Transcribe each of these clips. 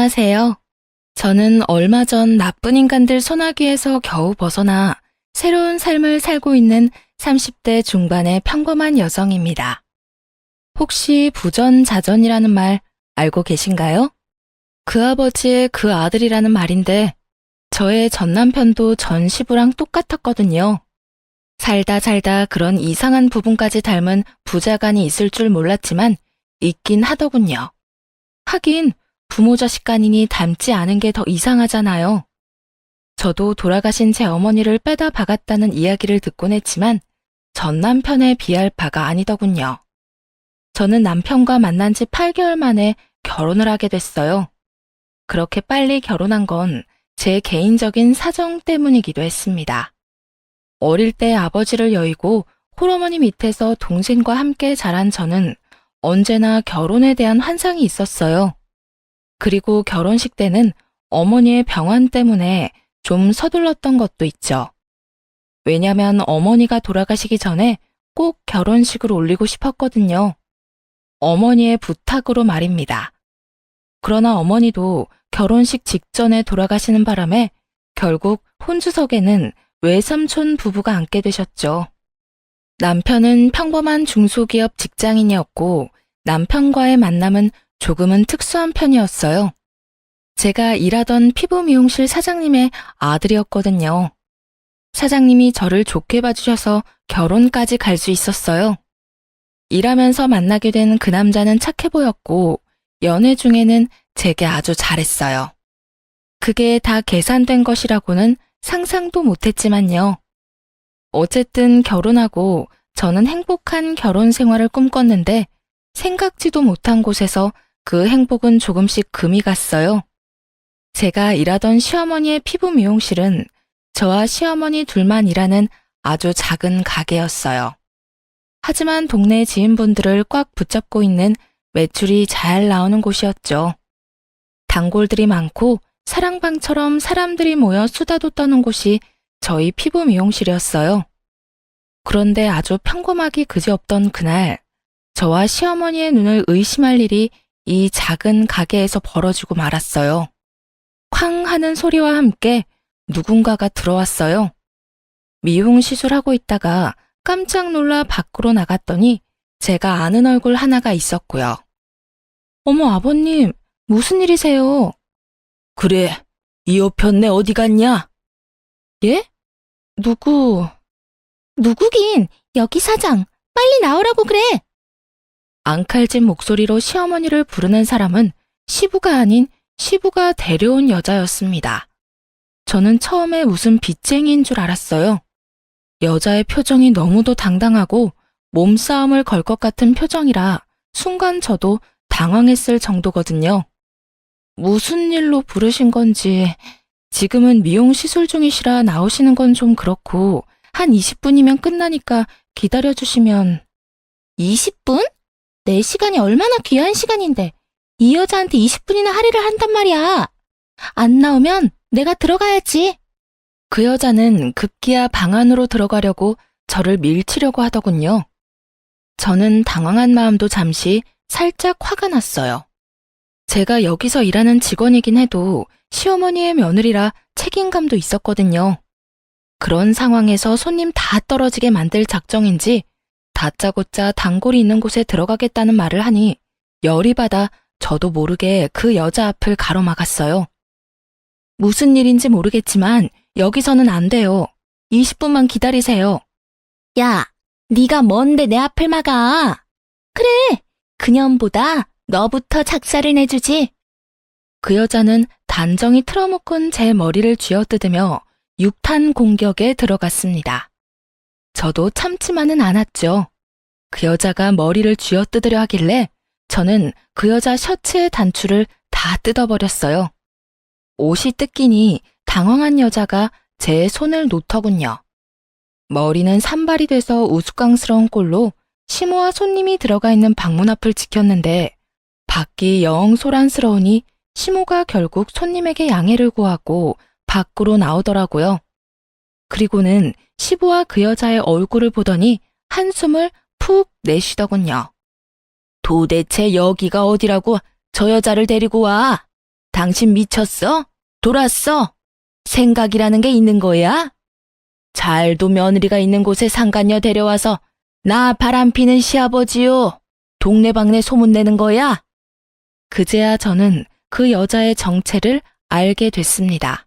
안녕하세요. 저는 얼마 전 나쁜 인간들 소나기에서 겨우 벗어나 새로운 삶을 살고 있는 30대 중반의 평범한 여성입니다. 혹시 부전자전이라는 말 알고 계신가요? 그 아버지의 그 아들이라는 말인데 저의 전 남편도 전 시부랑 똑같았거든요. 살다 그런 이상한 부분까지 닮은 부자간이 있을 줄 몰랐지만 있긴 하더군요. 하긴 부모 자식 간이니 닮지 않은 게 더 이상하잖아요. 저도 돌아가신 제 어머니를 빼다 박았다는 이야기를 듣곤 했지만 전 남편에 비할 바가 아니더군요. 저는 남편과 만난 지 8개월 만에 결혼을 하게 됐어요. 그렇게 빨리 결혼한 건 제 개인적인 사정 때문이기도 했습니다. 어릴 때 아버지를 여의고 홀어머니 밑에서 동생과 함께 자란 저는 언제나 결혼에 대한 환상이 있었어요. 그리고 결혼식 때는 어머니의 병환 때문에 좀 서둘렀던 것도 있죠. 왜냐면 어머니가 돌아가시기 전에 꼭 결혼식을 올리고 싶었거든요. 어머니의 부탁으로 말입니다. 그러나 어머니도 결혼식 직전에 돌아가시는 바람에 결국 혼주석에는 외삼촌 부부가 앉게 되셨죠. 남편은 평범한 중소기업 직장인이었고 남편과의 만남은 조금은 특수한 편이었어요. 제가 일하던 피부 미용실 사장님의 아들이었거든요. 사장님이 저를 좋게 봐주셔서 결혼까지 갈 수 있었어요. 일하면서 만나게 된 그 남자는 착해 보였고 연애 중에는 제게 아주 잘했어요. 그게 다 계산된 것이라고는 상상도 못했지만요. 어쨌든 결혼하고 저는 행복한 결혼 생활을 꿈꿨는데 생각지도 못한 곳에서 그 행복은 조금씩 금이 갔어요. 제가 일하던 시어머니의 피부 미용실은 저와 시어머니 둘만 일하는 아주 작은 가게였어요. 하지만 동네 지인분들을 꽉 붙잡고 있는 매출이 잘 나오는 곳이었죠. 단골들이 많고 사랑방처럼 사람들이 모여 수다도 떠는 곳이 저희 피부 미용실이었어요. 그런데 아주 평범하기 그지없던 그날, 저와 시어머니의 눈을 의심할 일이 이 작은 가게에서 벌어지고 말았어요. 쾅 하는 소리와 함께 누군가가 들어왔어요. 미용 시술하고 있다가 깜짝 놀라 밖으로 나갔더니 제가 아는 얼굴 하나가 있었고요. 어머 아버님, 무슨 일이세요? 그래, 이 여편네 어디 갔냐? 예? 누구긴, 여기 사장, 빨리 나오라고 그래! 앙칼진 목소리로 시어머니를 부르는 사람은 시부가 아닌 시부가 데려온 여자였습니다. 저는 처음에 무슨 빚쟁이인 줄 알았어요. 여자의 표정이 너무도 당당하고 몸싸움을 걸 것 같은 표정이라 순간 저도 당황했을 정도거든요. 무슨 일로 부르신 건지, 지금은 미용 시술 중이시라 나오시는 건 좀 그렇고 한 20분이면 끝나니까 기다려주시면. 20분? 내 시간이 얼마나 귀한 시간인데 이 여자한테 20분이나 할애를 한단 말이야. 안 나오면 내가 들어가야지. 그 여자는 급기야 방 안으로 들어가려고 저를 밀치려고 하더군요. 저는 당황한 마음도 잠시 살짝 화가 났어요. 제가 여기서 일하는 직원이긴 해도 시어머니의 며느리라 책임감도 있었거든요. 그런 상황에서 손님 다 떨어지게 만들 작정인지 다짜고짜 단골이 있는 곳에 들어가겠다는 말을 하니 열이 받아 저도 모르게 그 여자 앞을 가로막았어요. 무슨 일인지 모르겠지만 여기서는 안 돼요. 20분만 기다리세요. 야, 네가 뭔데 내 앞을 막아? 그래, 그년보다 너부터 작사를 내주지. 그 여자는 단정히 틀어먹은 제 머리를 쥐어뜯으며 육탄 공격에 들어갔습니다. 저도 참지만은 않았죠. 그 여자가 머리를 쥐어뜯으려 하길래 저는 그 여자 셔츠의 단추를 다 뜯어버렸어요. 옷이 뜯기니 당황한 여자가 제 손을 놓더군요. 머리는 산발이 돼서 우스꽝스러운 꼴로 시모와 손님이 들어가 있는 방문 앞을 지켰는데 밖이 영 소란스러우니 시모가 결국 손님에게 양해를 구하고 밖으로 나오더라고요. 그리고는 시부와 그 여자의 얼굴을 보더니 한숨을 푹 내쉬더군요. 도대체 여기가 어디라고 저 여자를 데리고 와? 당신 미쳤어? 돌았어? 생각이라는 게 있는 거야? 잘도 며느리가 있는 곳에 상간녀 데려와서 나 바람피는 시아버지요. 동네방네 소문내는 거야? 그제야 저는 그 여자의 정체를 알게 됐습니다.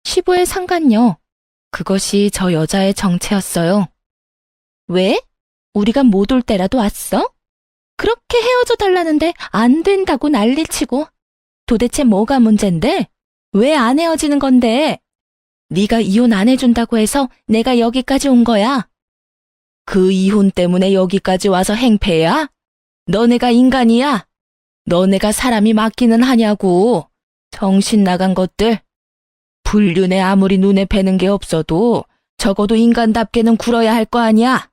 시부의 상간녀, 그것이 저 여자의 정체였어요. 왜? 우리가 못 올 때라도 왔어? 그렇게 헤어져 달라는데 안 된다고 난리치고. 도대체 뭐가 문젠데? 왜 안 헤어지는 건데? 네가 이혼 안 해준다고 해서 내가 여기까지 온 거야. 그 이혼 때문에 여기까지 와서 행패야? 너네가 인간이야? 너네가 사람이 맞기는 하냐고. 정신 나간 것들. 불륜에 아무리 눈에 뵈는 게 없어도 적어도 인간답게는 굴어야 할 거 아니야.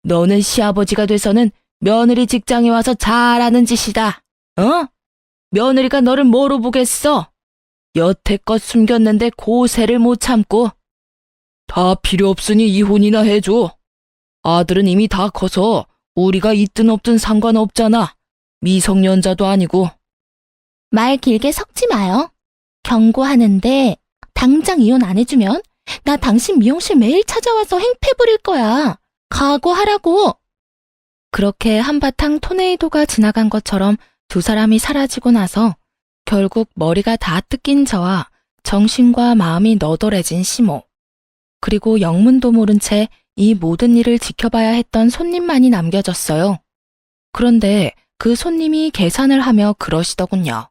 너는 시아버지가 돼서는 며느리 직장에 와서 잘하는 짓이다. 어? 며느리가 너를 뭐로 보겠어? 여태껏 숨겼는데 고세를 못 참고. 다 필요 없으니 이혼이나 해줘. 아들은 이미 다 커서 우리가 있든 없든 상관없잖아. 미성년자도 아니고. 말 길게 섞지 마요. 경고하는데 당장 이혼 안 해주면 나 당신 미용실 매일 찾아와서 행패 부릴 거야. 각오하라고. 그렇게 한바탕 토네이도가 지나간 것처럼 두 사람이 사라지고 나서 결국 머리가 다 뜯긴 저와 정신과 마음이 너덜해진 시모, 그리고 영문도 모른 채 이 모든 일을 지켜봐야 했던 손님만이 남겨졌어요. 그런데 그 손님이 계산을 하며 그러시더군요.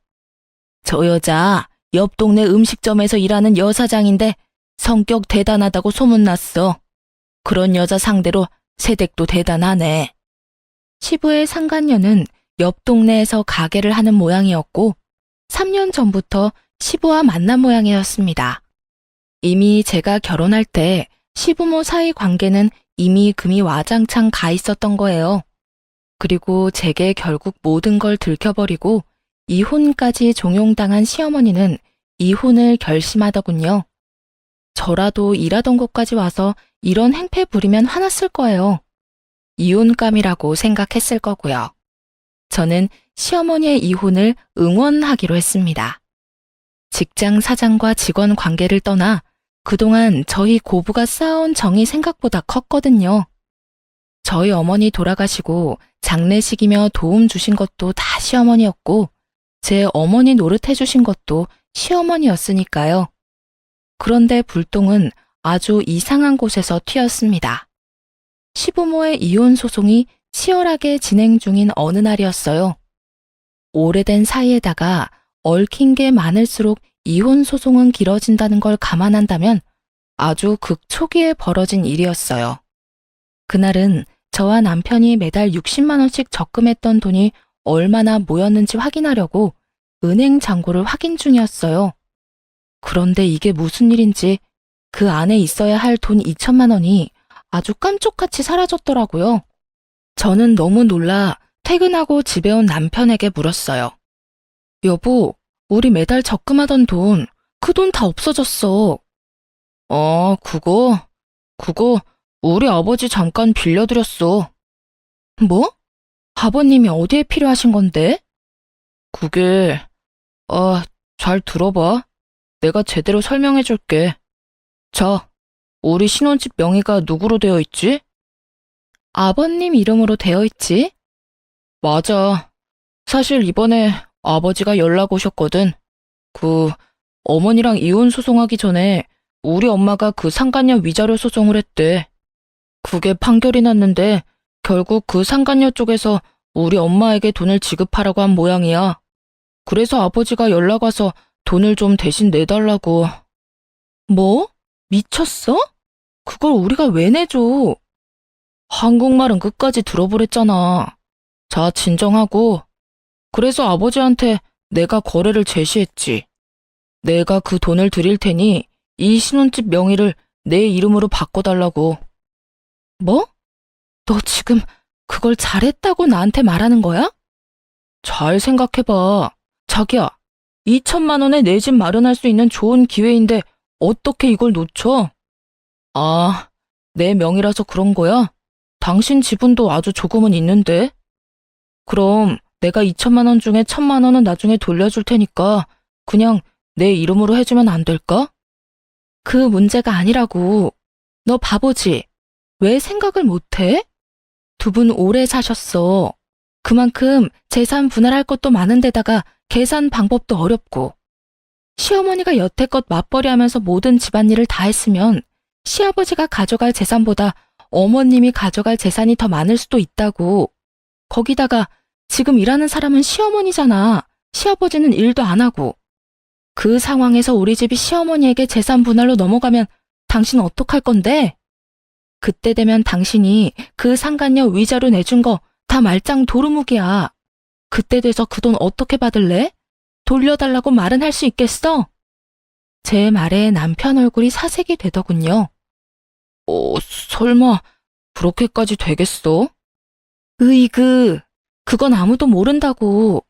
저 여자 옆 동네 음식점에서 일하는 여사장인데 성격 대단하다고 소문났어. 그런 여자 상대로 세댁도 대단하네. 시부의 상간녀는 옆 동네에서 가게를 하는 모양이었고 3년 전부터 시부와 만난 모양이었습니다. 이미 제가 결혼할 때 시부모 사이 관계는 이미 금이 와장창 가 있었던 거예요. 그리고 제게 결국 모든 걸 들켜버리고 이혼까지 종용당한 시어머니는 이혼을 결심하더군요. 저라도 일하던 곳까지 와서 이런 행패 부리면 화났을 거예요. 이혼감이라고 생각했을 거고요. 저는 시어머니의 이혼을 응원하기로 했습니다. 직장 사장과 직원 관계를 떠나 그동안 저희 고부가 쌓아온 정이 생각보다 컸거든요. 저희 어머니 돌아가시고 장례식이며 도움 주신 것도 다 시어머니였고 제 어머니 노릇해 주신 것도 시어머니였으니까요. 그런데 불똥은 아주 이상한 곳에서 튀었습니다. 시부모의 이혼 소송이 치열하게 진행 중인 어느 날이었어요. 오래된 사이에다가 얽힌 게 많을수록 이혼 소송은 길어진다는 걸 감안한다면 아주 극초기에 벌어진 일이었어요. 그날은 저와 남편이 매달 60만 원씩 적금했던 돈이 얼마나 모였는지 확인하려고 은행 잔고를 확인 중이었어요. 그런데 이게 무슨 일인지 그 안에 있어야 할 돈 2천만 원이 아주 깜짝같이 사라졌더라고요. 저는 너무 놀라 퇴근하고 집에 온 남편에게 물었어요. 여보, 우리 매달 적금하던 돈, 그 돈 다 없어졌어. 그거 우리 아버지 잠깐 빌려드렸어. 뭐? 아버님이 어디에 필요하신 건데? 그게, 잘 들어봐. 내가 제대로 설명해 줄게. 자, 우리 신혼집 명의가 누구로 되어 있지? 아버님 이름으로 되어 있지? 맞아. 사실 이번에 아버지가 연락 오셨거든. 어머니랑 이혼 소송하기 전에 우리 엄마가 그 상간녀 위자료 소송을 했대. 그게 판결이 났는데 결국 그 상간녀 쪽에서 우리 엄마에게 돈을 지급하라고 한 모양이야. 그래서 아버지가 연락 와서 돈을 좀 대신 내달라고. 뭐? 미쳤어? 그걸 우리가 왜 내줘? 한국말은 끝까지 들어보랬잖아. 자, 진정하고. 그래서 아버지한테 내가 거래를 제시했지. 내가 그 돈을 드릴 테니 이 신혼집 명의를 내 이름으로 바꿔달라고. 뭐? 너 지금 그걸 잘했다고 나한테 말하는 거야? 잘 생각해봐. 자기야, 2천만 원에 내 집 마련할 수 있는 좋은 기회인데 어떻게 이걸 놓쳐? 아, 내 명의라서 그런 거야? 당신 지분도 아주 조금은 있는데? 그럼 내가 2천만 원 중에 1,000만 원은 나중에 돌려줄 테니까 그냥 내 이름으로 해주면 안 될까? 그 문제가 아니라고. 너 바보지? 왜 생각을 못해? 두 분 오래 사셨어. 그만큼 재산 분할할 것도 많은데다가 계산 방법도 어렵고. 시어머니가 여태껏 맞벌이 하면서 모든 집안일을 다 했으면 시아버지가 가져갈 재산보다 어머님이 가져갈 재산이 더 많을 수도 있다고. 거기다가 지금 일하는 사람은 시어머니잖아. 시아버지는 일도 안 하고. 그 상황에서 우리 집이 시어머니에게 재산 분할로 넘어가면 당신 어떡할 건데? 그때 되면 당신이 그 상간녀 위자료 내준 거 다 말짱 도루묵이야. 그때 돼서 그 돈 어떻게 받을래? 돌려달라고 말은 할 수 있겠어? 제 말에 남편 얼굴이 사색이 되더군요. 설마 그렇게까지 되겠어? 으이그, 그건 아무도 모른다고.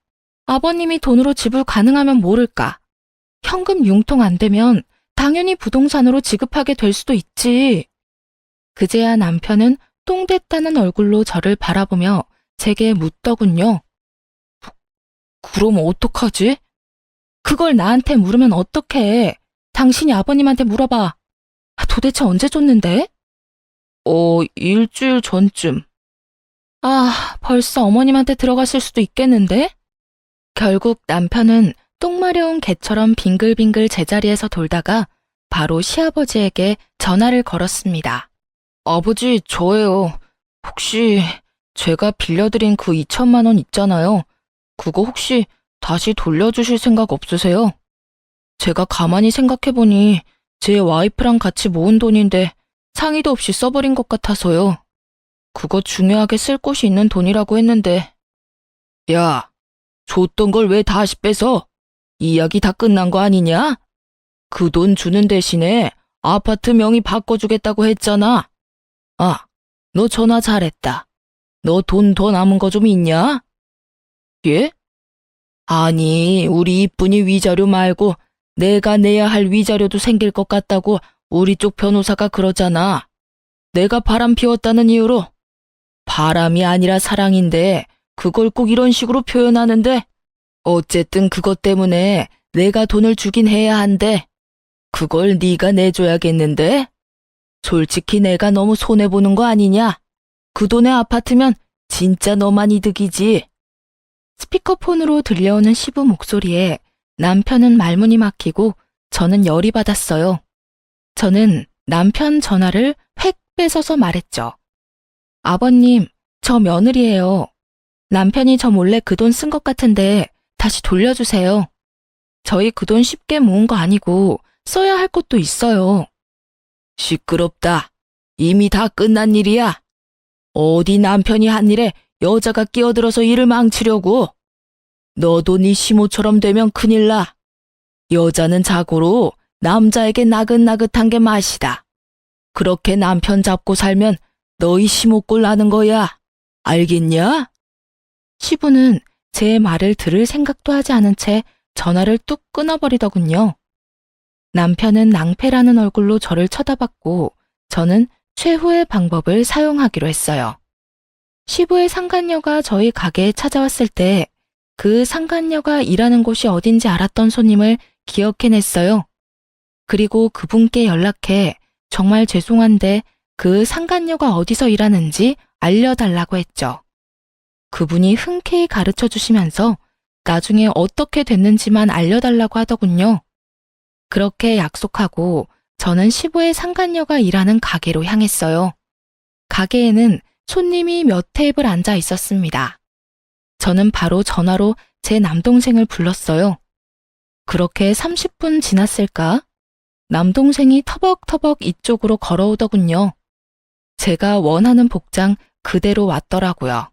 아버님이 돈으로 지불 가능하면 모를까. 현금 융통 안 되면 당연히 부동산으로 지급하게 될 수도 있지. 그제야 남편은 똥 됐다는 얼굴로 저를 바라보며 제게 묻더군요. 그럼 어떡하지? 그걸 나한테 물으면 어떡해. 당신이 아버님한테 물어봐. 도대체 언제 줬는데? 일주일 전쯤. 벌써 어머님한테 들어갔을 수도 있겠는데? 결국 남편은 똥 마려운 개처럼 빙글빙글 제자리에서 돌다가 바로 시아버지에게 전화를 걸었습니다. 아버지, 저예요. 혹시 제가 빌려드린 그 2천만 원 있잖아요. 그거 혹시 다시 돌려주실 생각 없으세요? 제가 가만히 생각해보니 제 와이프랑 같이 모은 돈인데 상의도 없이 써버린 것 같아서요. 그거 중요하게 쓸 곳이 있는 돈이라고 했는데. 야, 줬던 걸 왜 다시 뺏어? 이야기 다 끝난 거 아니냐? 그 돈 주는 대신에 아파트 명의 바꿔주겠다고 했잖아. 너 전화 잘했다. 너 돈 더 남은 거 좀 있냐? 예? 아니, 우리 이쁜이 위자료 말고 내가 내야 할 위자료도 생길 것 같다고 우리 쪽 변호사가 그러잖아. 내가 바람 피웠다는 이유로. 바람이 아니라 사랑인데 그걸 꼭 이런 식으로 표현하는데. 어쨌든 그것 때문에 내가 돈을 주긴 해야 한대. 그걸 네가 내줘야겠는데? 솔직히 내가 너무 손해보는 거 아니냐? 그 돈의 아파트면 진짜 너만 이득이지. 스피커폰으로 들려오는 시부 목소리에 남편은 말문이 막히고 저는 열이 받았어요. 저는 남편 전화를 획 뺏어서 말했죠. 아버님, 저 며느리예요. 남편이 저 몰래 그 돈 쓴 것 같은데 다시 돌려주세요. 저희 그 돈 쉽게 모은 거 아니고 써야 할 것도 있어요. 시끄럽다. 이미 다 끝난 일이야. 어디 남편이 한 일에 여자가 끼어들어서 일을 망치려고. 너도 네 시모처럼 되면 큰일 나. 여자는 자고로 남자에게 나긋나긋한 게 맛이다. 그렇게 남편 잡고 살면 너희 시모꼴 나는 거야. 알겠냐? 시부는 제 말을 들을 생각도 하지 않은 채 전화를 뚝 끊어버리더군요. 남편은 낭패라는 얼굴로 저를 쳐다봤고 저는 최후의 방법을 사용하기로 했어요. 시부의 상간녀가 저희 가게에 찾아왔을 때 그 상간녀가 일하는 곳이 어딘지 알았던 손님을 기억해냈어요. 그리고 그분께 연락해 정말 죄송한데 그 상간녀가 어디서 일하는지 알려달라고 했죠. 그분이 흔쾌히 가르쳐 주시면서 나중에 어떻게 됐는지만 알려달라고 하더군요. 그렇게 약속하고 저는 시부의 상간녀가 일하는 가게로 향했어요. 가게에는 손님이 몇 테이블 앉아 있었습니다. 저는 바로 전화로 제 남동생을 불렀어요. 그렇게 30분 지났을까? 남동생이 터벅터벅 이쪽으로 걸어오더군요. 제가 원하는 복장 그대로 왔더라고요.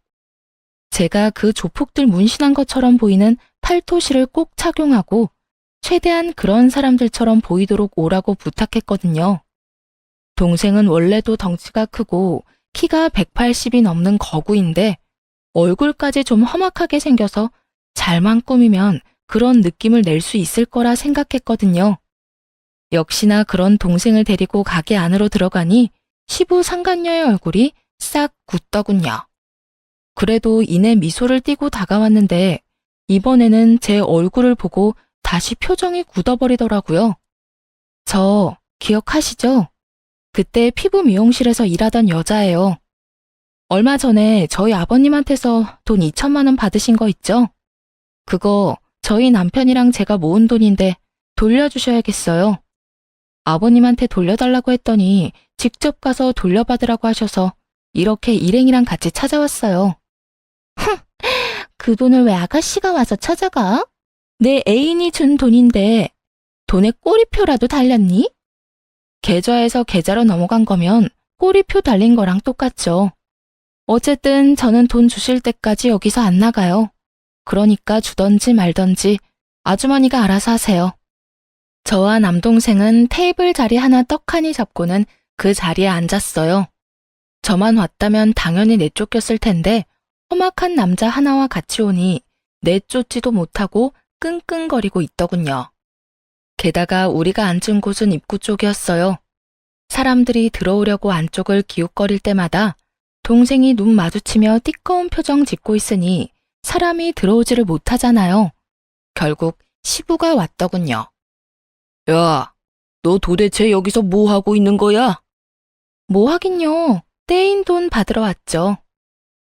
제가 그 조폭들 문신한 것처럼 보이는 팔토시를 꼭 착용하고 최대한 그런 사람들처럼 보이도록 오라고 부탁했거든요. 동생은 원래도 덩치가 크고 키가 180이 넘는 거구인데 얼굴까지 좀 험악하게 생겨서 잘만 꾸미면 그런 느낌을 낼 수 있을 거라 생각했거든요. 역시나 그런 동생을 데리고 가게 안으로 들어가니 시부 상간녀의 얼굴이 싹 굳더군요. 그래도 이내 미소를 띠고 다가왔는데 이번에는 제 얼굴을 보고 다시 표정이 굳어버리더라고요. 저 기억하시죠? 그때 피부 미용실에서 일하던 여자예요. 얼마 전에 저희 아버님한테서 돈 2천만 원 받으신 거 있죠? 그거 저희 남편이랑 제가 모은 돈인데 돌려주셔야겠어요. 아버님한테 돌려달라고 했더니 직접 가서 돌려받으라고 하셔서 이렇게 일행이랑 같이 찾아왔어요. 그 돈을 왜 아가씨가 와서 찾아가? 내 애인이 준 돈인데 돈에 꼬리표라도 달렸니? 계좌에서 계좌로 넘어간 거면 꼬리표 달린 거랑 똑같죠. 어쨌든 저는 돈 주실 때까지 여기서 안 나가요. 그러니까 주던지 말던지 아주머니가 알아서 하세요. 저와 남동생은 테이블 자리 하나 떡하니 잡고는 그 자리에 앉았어요. 저만 왔다면 당연히 내쫓겼을 텐데 험악한 남자 하나와 같이 오니 내쫓지도 못하고 끙끙거리고 있더군요. 게다가 우리가 앉은 곳은 입구 쪽이었어요. 사람들이 들어오려고 안쪽을 기웃거릴 때마다 동생이 눈 마주치며 띠꺼운 표정 짓고 있으니 사람이 들어오지를 못하잖아요. 결국 시부가 왔더군요. 야, 너 도대체 여기서 뭐 하고 있는 거야? 뭐 하긴요. 떼인 돈 받으러 왔죠.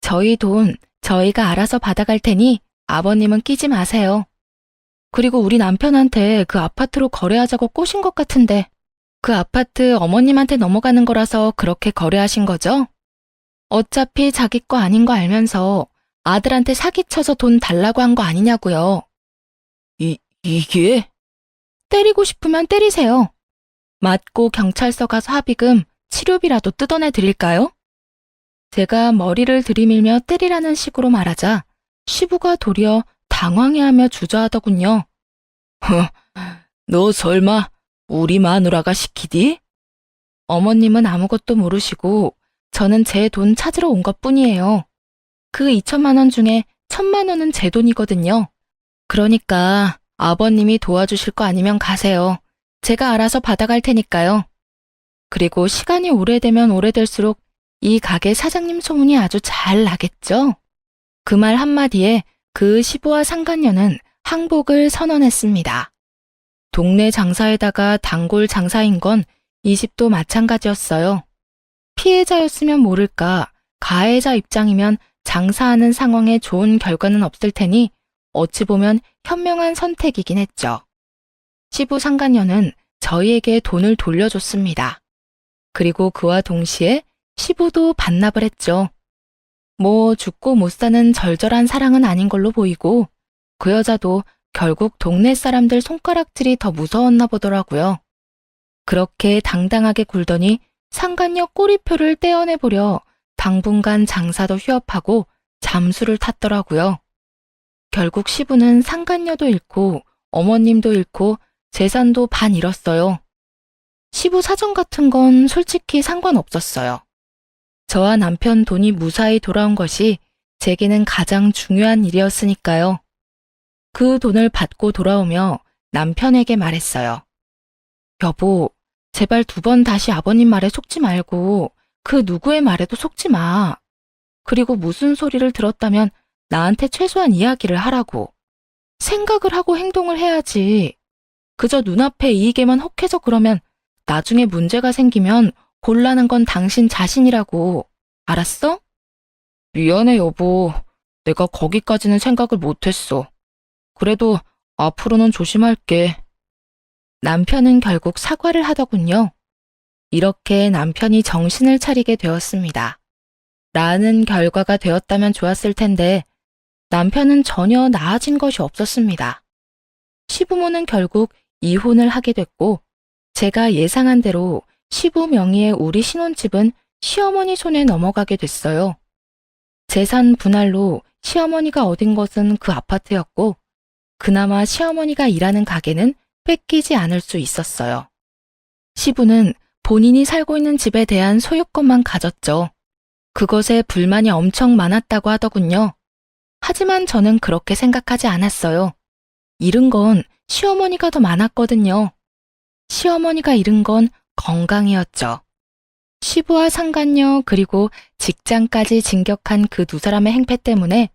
저희 돈 저희가 알아서 받아갈 테니 아버님은 끼지 마세요. 그리고 우리 남편한테 그 아파트로 거래하자고 꼬신 것 같은데 그 아파트 어머님한테 넘어가는 거라서 그렇게 거래하신 거죠? 어차피 자기 거 아닌 거 알면서 아들한테 사기쳐서 돈 달라고 한 거 아니냐고요. 이게? 때리고 싶으면 때리세요. 맞고 경찰서 가서 합의금, 치료비라도 뜯어내 드릴까요? 제가 머리를 들이밀며 때리라는 식으로 말하자 시부가 도리어 당황해하며 주저하더군요. 너 설마 우리 마누라가 시키디? 어머님은 아무것도 모르시고 저는 제 돈 찾으러 온 것뿐이에요. 그 2천만 원 중에 1,000만 원은 제 돈이거든요. 그러니까 아버님이 도와주실 거 아니면 가세요. 제가 알아서 받아갈 테니까요. 그리고 시간이 오래되면 오래될수록 이 가게 사장님 소문이 아주 잘 나겠죠? 그 말 한마디에 그 시부와 상간녀는 항복을 선언했습니다. 동네 장사에다가 단골 장사인 건 이 집도 마찬가지였어요. 피해자였으면 모를까 가해자 입장이면 장사하는 상황에 좋은 결과는 없을 테니 어찌 보면 현명한 선택이긴 했죠. 시부 상간녀는 저희에게 돈을 돌려줬습니다. 그리고 그와 동시에 시부도 반납을 했죠. 뭐 죽고 못 사는 절절한 사랑은 아닌 걸로 보이고 그 여자도 결국 동네 사람들 손가락질이 더 무서웠나 보더라고요. 그렇게 당당하게 굴더니 상간녀 꼬리표를 떼어내보려 당분간 장사도 휴업하고 잠수를 탔더라고요. 결국 시부는 상간녀도 잃고 어머님도 잃고 재산도 반 잃었어요. 시부 사정 같은 건 솔직히 상관없었어요. 저와 남편 돈이 무사히 돌아온 것이 제게는 가장 중요한 일이었으니까요. 그 돈을 받고 돌아오며 남편에게 말했어요. 여보, 제발 2번 다시 아버님 말에 속지 말고 그 누구의 말에도 속지 마. 그리고 무슨 소리를 들었다면 나한테 최소한 이야기를 하라고. 생각을 하고 행동을 해야지. 그저 눈앞의 이익에만 혹해서 그러면 나중에 문제가 생기면 곤란한 건 당신 자신이라고. 알았어? 미안해, 여보. 내가 거기까지는 생각을 못했어. 그래도 앞으로는 조심할게. 남편은 결국 사과를 하더군요. 이렇게 남편이 정신을 차리게 되었습니다. 나은 결과가 되었다면 좋았을 텐데 남편은 전혀 나아진 것이 없었습니다. 시부모는 결국 이혼을 하게 됐고 제가 예상한 대로 시부 명의의 우리 신혼집은 시어머니 손에 넘어가게 됐어요. 재산 분할로 시어머니가 얻은 것은 그 아파트였고 그나마 시어머니가 일하는 가게는 뺏기지 않을 수 있었어요. 시부는 본인이 살고 있는 집에 대한 소유권만 가졌죠. 그것에 불만이 엄청 많았다고 하더군요. 하지만 저는 그렇게 생각하지 않았어요. 잃은 건 시어머니가 더 많았거든요. 시어머니가 잃은 건 건강이었죠. 시부와 상간녀 그리고 직장까지 진격한 그 2 사람의 행패 때문에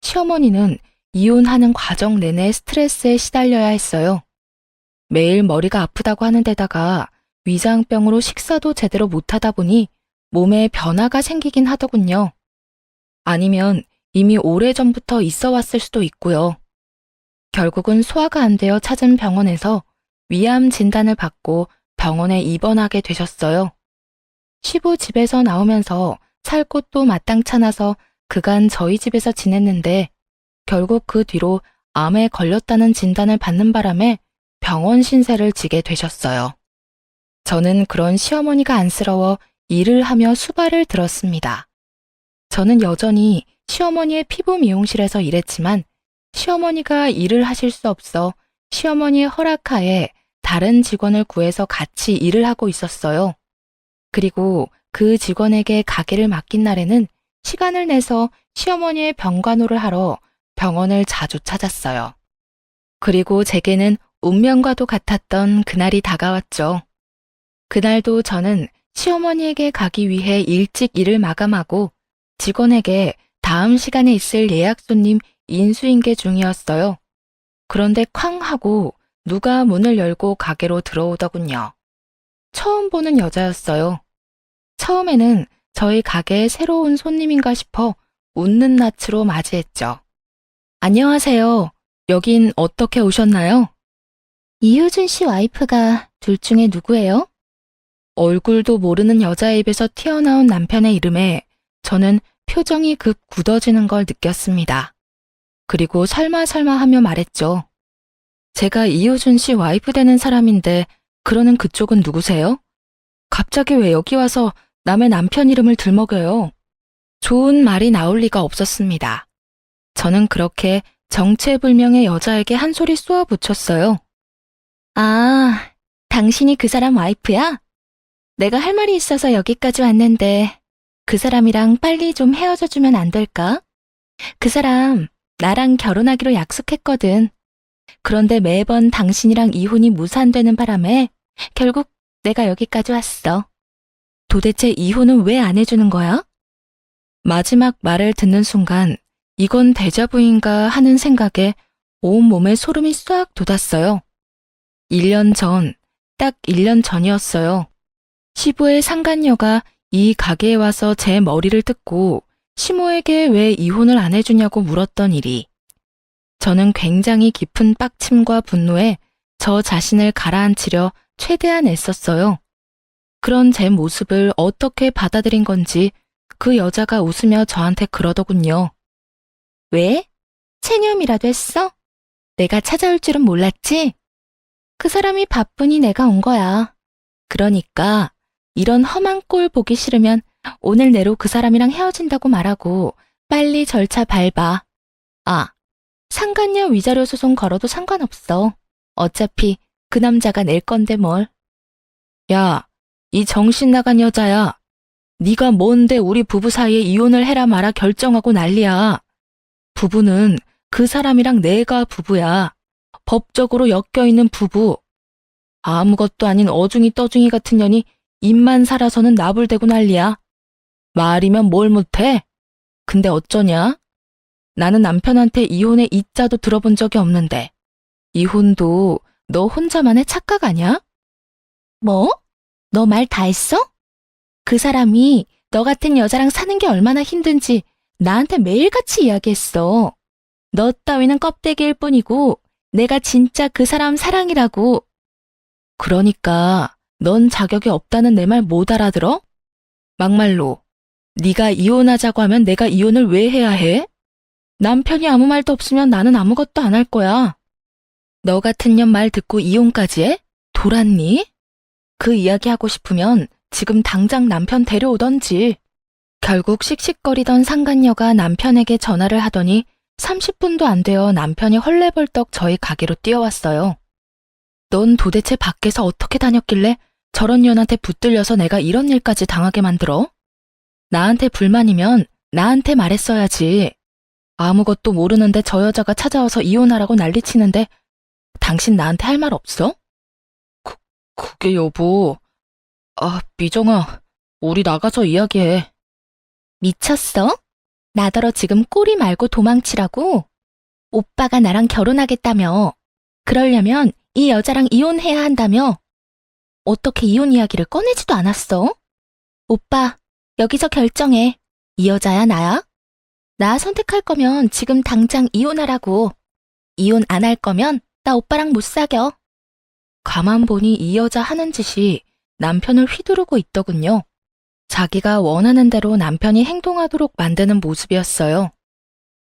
시어머니는 이혼하는 과정 내내 스트레스에 시달려야 했어요. 매일 머리가 아프다고 하는 데다가 위장병으로 식사도 제대로 못하다 보니 몸에 변화가 생기긴 하더군요. 아니면 이미 오래전부터 있어 왔을 수도 있고요. 결국은 소화가 안 되어 찾은 병원에서 위암 진단을 받고 병원에 입원하게 되셨어요. 시부 집에서 나오면서 살 곳도 마땅찮아서 그간 저희 집에서 지냈는데 결국 그 뒤로 암에 걸렸다는 진단을 받는 바람에 병원 신세를 지게 되셨어요. 저는 그런 시어머니가 안쓰러워 일을 하며 수발을 들었습니다. 저는 여전히 시어머니의 피부 미용실에서 일했지만 시어머니가 일을 하실 수 없어 시어머니의 허락하에 다른 직원을 구해서 같이 일을 하고 있었어요. 그리고 그 직원에게 가게를 맡긴 날에는 시간을 내서 시어머니의 병간호를 하러 병원을 자주 찾았어요. 그리고 제게는 운명과도 같았던 그날이 다가왔죠. 그날도 저는 시어머니에게 가기 위해 일찍 일을 마감하고 직원에게 다음 시간에 있을 예약 손님 인수인계 중이었어요. 그런데 쾅 하고 누가 문을 열고 가게로 들어오더군요. 처음 보는 여자였어요. 처음에는 저희 가게에 새로 온 손님인가 싶어 웃는 낯으로 맞이했죠. 안녕하세요. 여긴 어떻게 오셨나요? 이효준 씨 와이프가 둘 중에 누구예요? 얼굴도 모르는 여자의 입에서 튀어나온 남편의 이름에 저는 표정이 급 굳어지는 걸 느꼈습니다. 그리고 설마 하며 말했죠. 제가 이효준 씨 와이프 되는 사람인데 그러는 그쪽은 누구세요? 갑자기 왜 여기 와서 남의 남편 이름을 들먹여요? 좋은 말이 나올 리가 없었습니다. 저는 그렇게 정체불명의 여자에게 한 소리 쏘아 붙였어요. 아, 당신이 그 사람 와이프야? 내가 할 말이 있어서 여기까지 왔는데 그 사람이랑 빨리 좀 헤어져 주면 안 될까? 그 사람 나랑 결혼하기로 약속했거든. 그런데 매번 당신이랑 이혼이 무산되는 바람에 결국 내가 여기까지 왔어. 도대체 이혼은 왜 안 해주는 거야? 마지막 말을 듣는 순간 이건 데자부인가 하는 생각에 온몸에 소름이 싹 돋았어요. 1년 전, 딱 1년 전이었어요. 시부의 상간녀가 이 가게에 와서 제 머리를 뜯고 시모에게 왜 이혼을 안 해주냐고 물었던 일이. 저는 굉장히 깊은 빡침과 분노에 저 자신을 가라앉히려 최대한 애썼어요. 그런 제 모습을 어떻게 받아들인 건지 그 여자가 웃으며 저한테 그러더군요. 왜? 체념이라도 했어? 내가 찾아올 줄은 몰랐지? 그 사람이 바쁘니 내가 온 거야. 그러니까 이런 험한 꼴 보기 싫으면 오늘 내로 그 사람이랑 헤어진다고 말하고 빨리 절차 밟아. 아, 상간녀 위자료 소송 걸어도 상관없어. 어차피 그 남자가 낼 건데 뭘. 야, 이 정신 나간 여자야. 네가 뭔데 우리 부부 사이에 이혼을 해라 마라 결정하고 난리야. 부부는 그 사람이랑 내가 부부야. 법적으로 엮여있는 부부. 아무것도 아닌 어중이 떠중이 같은 년이 입만 살아서는 나불대고 난리야. 말이면 뭘 못해? 근데 어쩌냐? 나는 남편한테 이혼의 이자도 들어본 적이 없는데 이혼도 너 혼자만의 착각 아냐? 뭐? 너 말 다 했어? 그 사람이 너 같은 여자랑 사는 게 얼마나 힘든지 나한테 매일같이 이야기했어. 너 따위는 껍데기일 뿐이고 내가 진짜 그 사람 사랑이라고. 그러니까 넌 자격이 없다는 내 말 못 알아들어? 막말로 네가 이혼하자고 하면 내가 이혼을 왜 해야 해? 남편이 아무 말도 없으면 나는 아무것도 안 할 거야. 너 같은 년 말 듣고 이혼까지 해? 돌았니? 그 이야기 하고 싶으면 지금 당장 남편 데려오던지. 결국 씩씩거리던 상간녀가 남편에게 전화를 하더니 30분도 안 되어 남편이 헐레벌떡 저희 가게로 뛰어왔어요. 넌 도대체 밖에서 어떻게 다녔길래 저런 년한테 붙들려서 내가 이런 일까지 당하게 만들어? 나한테 불만이면 나한테 말했어야지. 아무것도 모르는데 저 여자가 찾아와서 이혼하라고 난리치는데 당신 나한테 할 말 없어? 그게 여보. 아, 미정아, 우리 나가서 이야기해. 미쳤어? 나더러 지금 꼬리 말고 도망치라고? 오빠가 나랑 결혼하겠다며. 그러려면 이 여자랑 이혼해야 한다며. 어떻게 이혼 이야기를 꺼내지도 않았어? 오빠, 여기서 결정해. 이 여자야, 나야? 나 선택할 거면 지금 당장 이혼하라고. 이혼 안 할 거면 나 오빠랑 못 사겨. 가만 보니 이 여자 하는 짓이 남편을 휘두르고 있더군요. 자기가 원하는 대로 남편이 행동하도록 만드는 모습이었어요.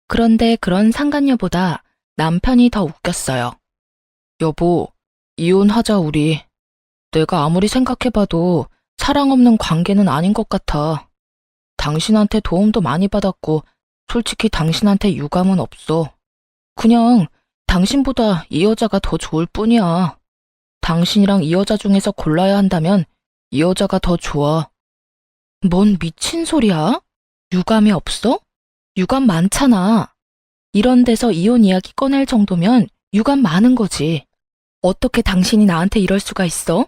그런데 그런 상간녀보다 남편이 더 웃겼어요. 여보, 이혼하자 우리. 내가 아무리 생각해봐도 사랑 없는 관계는 아닌 것 같아. 당신한테 도움도 많이 받았고 솔직히 당신한테 유감은 없어. 그냥 당신보다 이 여자가 더 좋을 뿐이야. 당신이랑 이 여자 중에서 골라야 한다면 이 여자가 더 좋아. 뭔 미친 소리야? 유감이 없어? 유감 많잖아. 이런 데서 이혼 이야기 꺼낼 정도면 유감 많은 거지. 어떻게 당신이 나한테 이럴 수가 있어?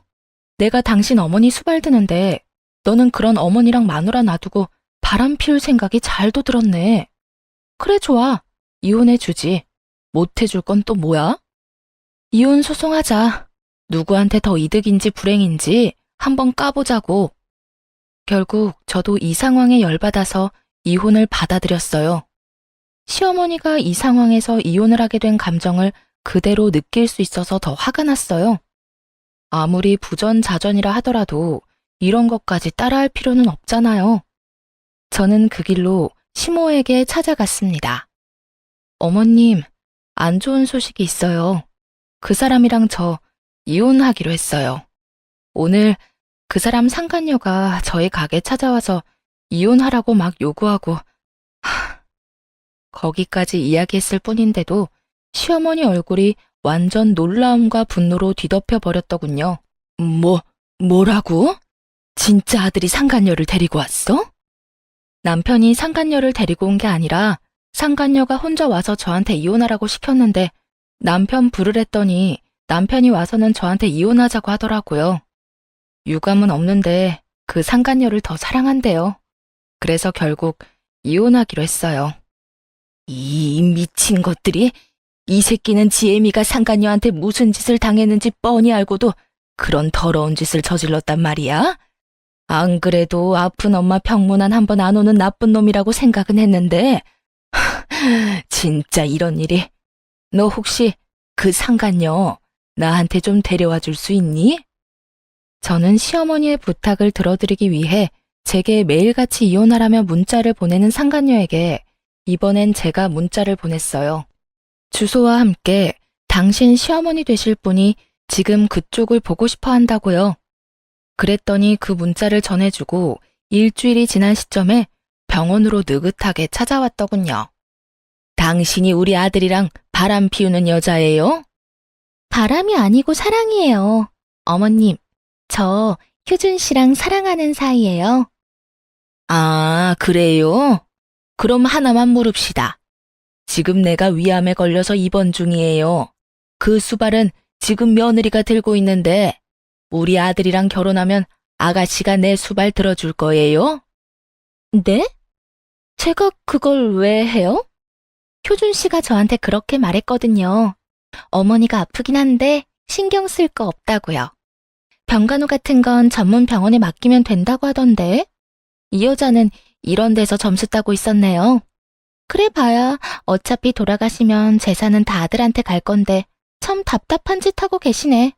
내가 당신 어머니 수발 드는데 너는 그런 어머니랑 마누라 놔두고 바람 피울 생각이 잘도 들었네. 그래 좋아. 이혼해주지. 못해줄 건 또 뭐야? 이혼 소송하자. 누구한테 더 이득인지 불행인지 한번 까보자고. 결국 저도 이 상황에 열받아서 이혼을 받아들였어요. 시어머니가 이 상황에서 이혼을 하게 된 감정을 그대로 느낄 수 있어서 더 화가 났어요. 아무리 부전자전이라 하더라도 이런 것까지 따라할 필요는 없잖아요. 저는 그 길로 시모에게 찾아갔습니다. 어머님, 안 좋은 소식이 있어요. 그 사람이랑 저 이혼하기로 했어요. 오늘 그 사람 상간녀가 저희 가게 찾아와서 이혼하라고 막 요구하고 거기까지 이야기했을 뿐인데도 시어머니 얼굴이 완전 놀라움과 분노로 뒤덮여 버렸더군요. 뭐라고? 진짜 아들이 상간녀를 데리고 왔어? 남편이 상간녀를 데리고 온 게 아니라 상간녀가 혼자 와서 저한테 이혼하라고 시켰는데 남편 부를 했더니 남편이 와서는 저한테 이혼하자고 하더라고요. 유감은 없는데 그 상간녀를 더 사랑한대요. 그래서 결국 이혼하기로 했어요. 이 미친 것들이, 이 새끼는 지혜미가 상간녀한테 무슨 짓을 당했는지 뻔히 알고도 그런 더러운 짓을 저질렀단 말이야? 안 그래도 아픈 엄마 병문안 한 번 안 오는 나쁜 놈이라고 생각은 했는데 진짜 이런 일이. 너 혹시 그 상간녀 나한테 좀 데려와 줄 수 있니? 저는 시어머니의 부탁을 들어드리기 위해 제게 매일같이 이혼하라며 문자를 보내는 상간녀에게 이번엔 제가 문자를 보냈어요. 주소와 함께 당신 시어머니 되실 분이 지금 그쪽을 보고 싶어 한다고요. 그랬더니 그 문자를 전해주고 일주일이 지난 시점에 병원으로 느긋하게 찾아왔더군요. 당신이 우리 아들이랑 바람 피우는 여자예요? 바람이 아니고 사랑이에요. 어머님, 저 효준 씨랑 사랑하는 사이예요. 아, 그래요? 그럼 하나만 물읍시다. 지금 내가 위암에 걸려서 입원 중이에요. 그 수발은 지금 며느리가 들고 있는데 우리 아들이랑 결혼하면 아가씨가 내 수발 들어줄 거예요? 네? 제가 그걸 왜 해요? 효준 씨가 저한테 그렇게 말했거든요. 어머니가 아프긴 한데 신경 쓸 거 없다고요. 병간호 같은 건 전문 병원에 맡기면 된다고 하던데. 이 여자는 이런 데서 점수 따고 있었네요. 그래 봐야 어차피 돌아가시면 재산은 다 아들한테 갈 건데 참 답답한 짓 하고 계시네.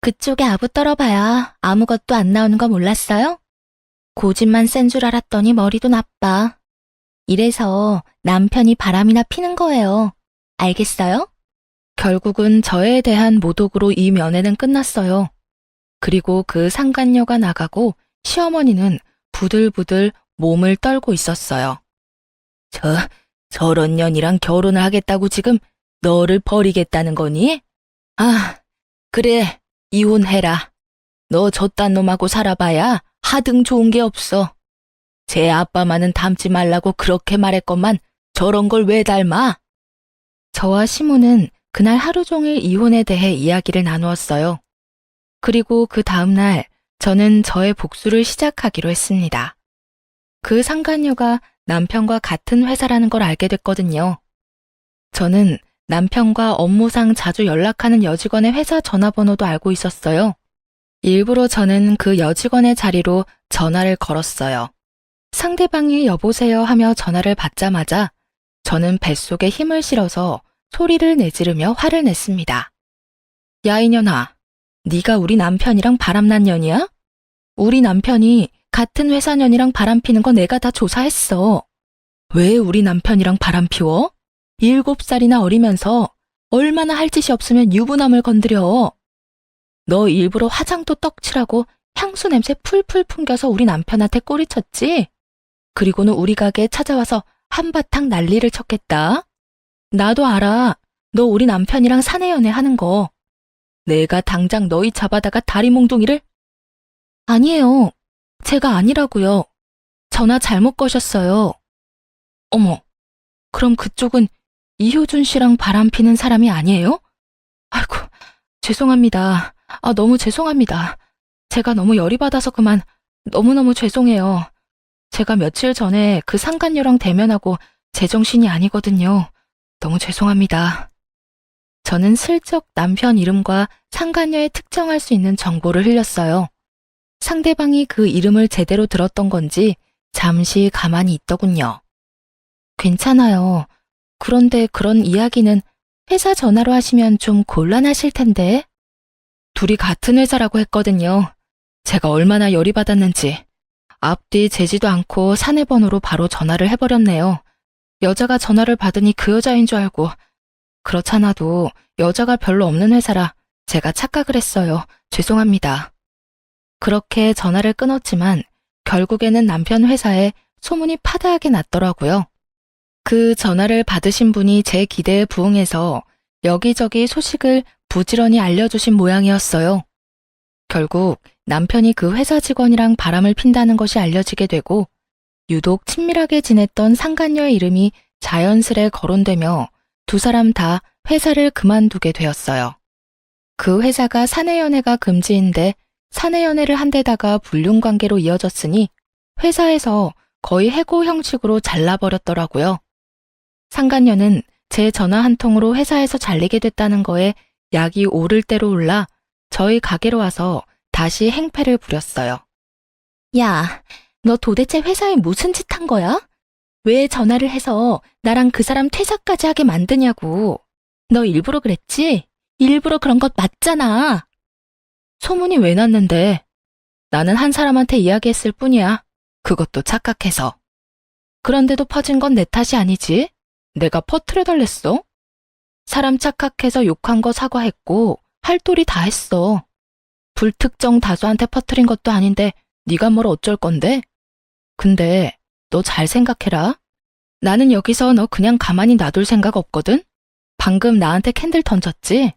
그쪽에 아부 떨어봐야 아무것도 안 나오는 거 몰랐어요? 고집만 센 줄 알았더니 머리도 나빠. 이래서 남편이 바람이나 피는 거예요. 알겠어요? 결국은 저에 대한 모독으로 이 면회는 끝났어요. 그리고 그 상간녀가 나가고 시어머니는 부들부들 몸을 떨고 있었어요. 저런 년이랑 결혼을 하겠다고 지금 너를 버리겠다는 거니? 아, 그래, 이혼해라. 너 저딴 놈하고 살아봐야 하등 좋은 게 없어. 제 아빠만은 닮지 말라고 그렇게 말했건만 저런 걸 왜 닮아? 저와 시모는 그날 하루 종일 이혼에 대해 이야기를 나누었어요. 그리고 그 다음날 저는 저의 복수를 시작하기로 했습니다. 그 상간녀가 남편과 같은 회사라는 걸 알게 됐거든요. 저는 남편과 업무상 자주 연락하는 여직원의 회사 전화번호도 알고 있었어요. 일부러 저는 그 여직원의 자리로 전화를 걸었어요. 상대방이 여보세요 하며 전화를 받자마자 저는 뱃속에 힘을 실어서 소리를 내지르며 화를 냈습니다. 야 이년아, 네가 우리 남편이랑 바람난 년이야? 우리 남편이 같은 회사 년이랑 바람 피는 거 내가 다 조사했어. 왜 우리 남편이랑 바람 피워? 7살이나 어리면서 얼마나 할 짓이 없으면 유부남을 건드려. 너 일부러 화장도 떡칠하고 향수 냄새 풀풀 풍겨서 우리 남편한테 꼬리쳤지? 그리고는 우리 가게에 찾아와서 한바탕 난리를 쳤겠다. 나도 알아. 너 우리 남편이랑 사내 연애하는 거. 내가 당장 너희 잡아다가 다리 몽둥이를? 아니에요. 제가 아니라고요. 전화 잘못 거셨어요. 어머, 그럼 그쪽은 이효준 씨랑 바람 피는 사람이 아니에요? 아이고, 죄송합니다. 너무 죄송합니다. 제가 너무 열이 받아서 그만 너무너무 죄송해요. 제가 며칠 전에 그 상간녀랑 대면하고 제정신이 아니거든요. 너무 죄송합니다. 저는 슬쩍 남편 이름과 상간녀에 특정할 수 있는 정보를 흘렸어요. 상대방이 그 이름을 제대로 들었던 건지 잠시 가만히 있더군요. 괜찮아요. 그런데 그런 이야기는 회사 전화로 하시면 좀 곤란하실 텐데. 둘이 같은 회사라고 했거든요. 제가 얼마나 열이 받았는지. 앞뒤 재지도 않고 사내 번호로 바로 전화를 해버렸네요. 여자가 전화를 받으니 그 여자인 줄 알고. 그렇잖아도 여자가 별로 없는 회사라 제가 착각을 했어요. 죄송합니다. 그렇게 전화를 끊었지만 결국에는 남편 회사에 소문이 파다하게 났더라고요. 그 전화를 받으신 분이 제 기대에 부응해서 여기저기 소식을 부지런히 알려주신 모양이었어요. 결국 남편이 그 회사 직원이랑 바람을 핀다는 것이 알려지게 되고 유독 친밀하게 지냈던 상간녀의 이름이 자연스레 거론되며 두 사람 다 회사를 그만두게 되었어요. 그 회사가 사내연애가 금지인데 사내연애를 한 데다가 불륜관계로 이어졌으니 회사에서 거의 해고 형식으로 잘라버렸더라고요. 상간녀는 제 전화 한 통으로 회사에서 잘리게 됐다는 거에 약이 오를 대로 올라 저희 가게로 와서 다시 행패를 부렸어요. 야, 너 도대체 회사에 무슨 짓 한 거야? 왜 전화를 해서 나랑 그 사람 퇴사까지 하게 만드냐고. 너 일부러 그랬지? 일부러 그런 것 맞잖아. 소문이 왜 났는데? 나는 한 사람한테 이야기했을 뿐이야. 그것도 착각해서. 그런데도 퍼진 건 내 탓이 아니지. 내가 퍼뜨려달랬어. 사람 착각해서 욕한 거 사과했고 할 도리 다 했어. 불특정 다수한테 퍼뜨린 것도 아닌데 네가 뭘 어쩔 건데? 근데 너 잘 생각해라. 나는 여기서 너 그냥 가만히 놔둘 생각 없거든? 방금 나한테 캔들 던졌지?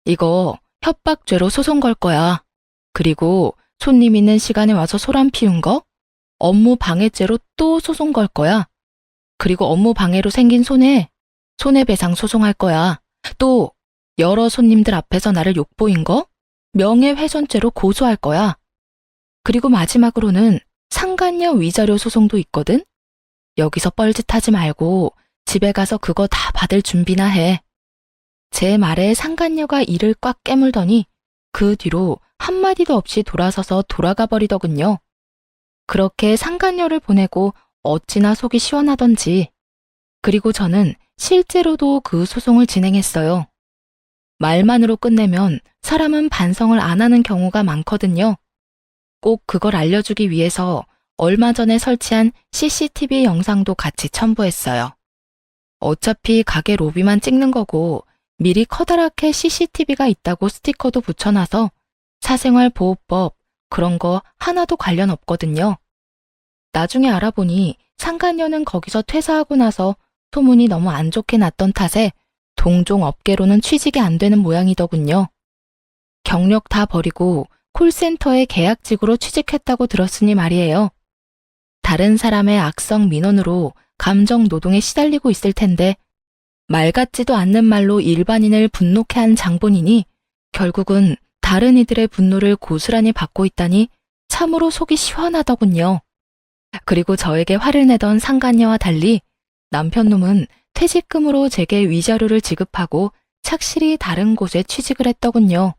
이거 협박죄로 소송 걸 거야. 그리고 손님 있는 시간에 와서 소란 피운 거? 업무 방해죄로 또 소송 걸 거야. 그리고 업무 방해로 생긴 손해배상 소송할 거야. 또 여러 손님들 앞에서 나를 욕보인 거? 명예훼손죄로 고소할 거야. 그리고 마지막으로는 상간녀 위자료 소송도 있거든? 여기서 뻘짓하지 말고 집에 가서 그거 다 받을 준비나 해. 제 말에 상간녀가 이를 꽉 깨물더니 그 뒤로 한마디도 없이 돌아서서 돌아가 버리더군요. 그렇게 상간녀를 보내고 어찌나 속이 시원하던지. 그리고 저는 실제로도 그 소송을 진행했어요. 말만으로 끝내면 사람은 반성을 안 하는 경우가 많거든요. 꼭 그걸 알려주기 위해서 얼마 전에 설치한 CCTV 영상도 같이 첨부했어요. 어차피 가게 로비만 찍는 거고 미리 커다랗게 CCTV가 있다고 스티커도 붙여놔서 사생활보호법 그런 거 하나도 관련 없거든요. 나중에 알아보니 상간녀는 거기서 퇴사하고 나서 소문이 너무 안 좋게 났던 탓에 동종 업계로는 취직이 안 되는 모양이더군요. 경력 다 버리고 콜센터에 계약직으로 취직했다고 들었으니 말이에요. 다른 사람의 악성 민원으로 감정 노동에 시달리고 있을 텐데 말 같지도 않는 말로 일반인을 분노케 한 장본인이 결국은 다른 이들의 분노를 고스란히 받고 있다니 참으로 속이 시원하더군요. 그리고 저에게 화를 내던 상간녀와 달리 남편 놈은 퇴직금으로 제게 위자료를 지급하고 착실히 다른 곳에 취직을 했더군요.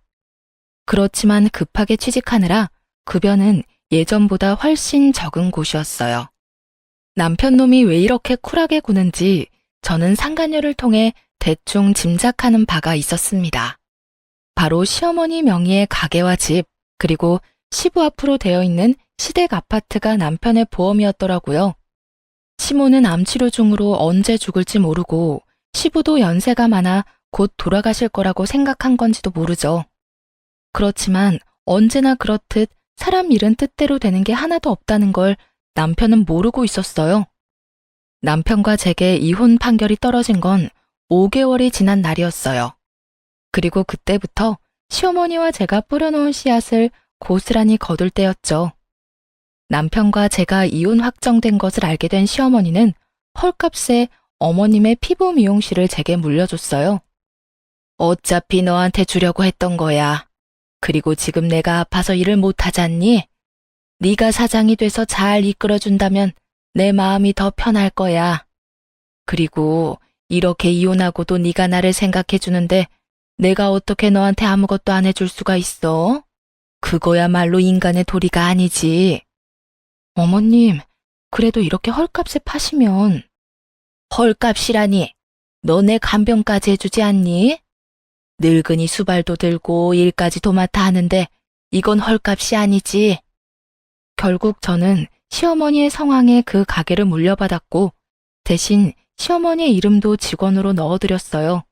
그렇지만 급하게 취직하느라 급여는 예전보다 훨씬 적은 곳이었어요. 남편 놈이 왜 이렇게 쿨하게 구는지 저는 상간녀를 통해 대충 짐작하는 바가 있었습니다. 바로 시어머니 명의의 가게와 집, 그리고 시부 앞으로 되어 있는 시댁 아파트가 남편의 보험이었더라고요. 시모는 암치료 중으로 언제 죽을지 모르고 시부도 연세가 많아 곧 돌아가실 거라고 생각한 건지도 모르죠. 그렇지만 언제나 그렇듯 사람 일은 뜻대로 되는 게 하나도 없다는 걸 남편은 모르고 있었어요. 남편과 제게 이혼 판결이 떨어진 건 5개월이 지난 날이었어요. 그리고 그때부터 시어머니와 제가 뿌려놓은 씨앗을 고스란히 거둘 때였죠. 남편과 제가 이혼 확정된 것을 알게 된 시어머니는 헐값에 어머님의 피부 미용실을 제게 물려줬어요. 어차피 너한테 주려고 했던 거야. 그리고 지금 내가 아파서 일을 못하잖니? 네가 사장이 돼서 잘 이끌어준다면 내 마음이 더 편할 거야. 그리고 이렇게 이혼하고도 네가 나를 생각해주는데 내가 어떻게 너한테 아무것도 안 해줄 수가 있어? 그거야말로 인간의 도리가 아니지. 어머님, 그래도 이렇게 헐값에 파시면. 헐값이라니, 너 내 간병까지 해주지 않니? 늙은이 수발도 들고 일까지 도맡아 하는데 이건 헐값이 아니지. 결국 저는 시어머니의 성황에 그 가게를 물려받았고 대신 시어머니의 이름도 직원으로 넣어드렸어요.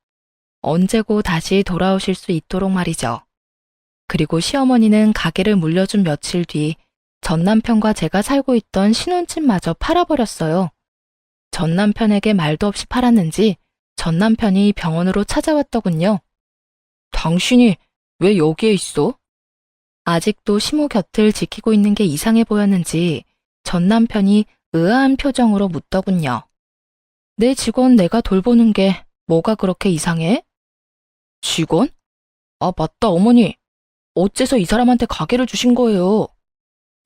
언제고 다시 돌아오실 수 있도록 말이죠. 그리고 시어머니는 가게를 물려준 며칠 뒤 전 남편과 제가 살고 있던 신혼집마저 팔아버렸어요. 전 남편에게 말도 없이 팔았는지 전 남편이 병원으로 찾아왔더군요. 당신이 왜 여기에 있어? 아직도 시모 곁을 지키고 있는 게 이상해 보였는지 전 남편이 의아한 표정으로 묻더군요. 내 직원 내가 돌보는 게 뭐가 그렇게 이상해? 직원? 아, 맞다, 어머니. 어째서 이 사람한테 가게를 주신 거예요?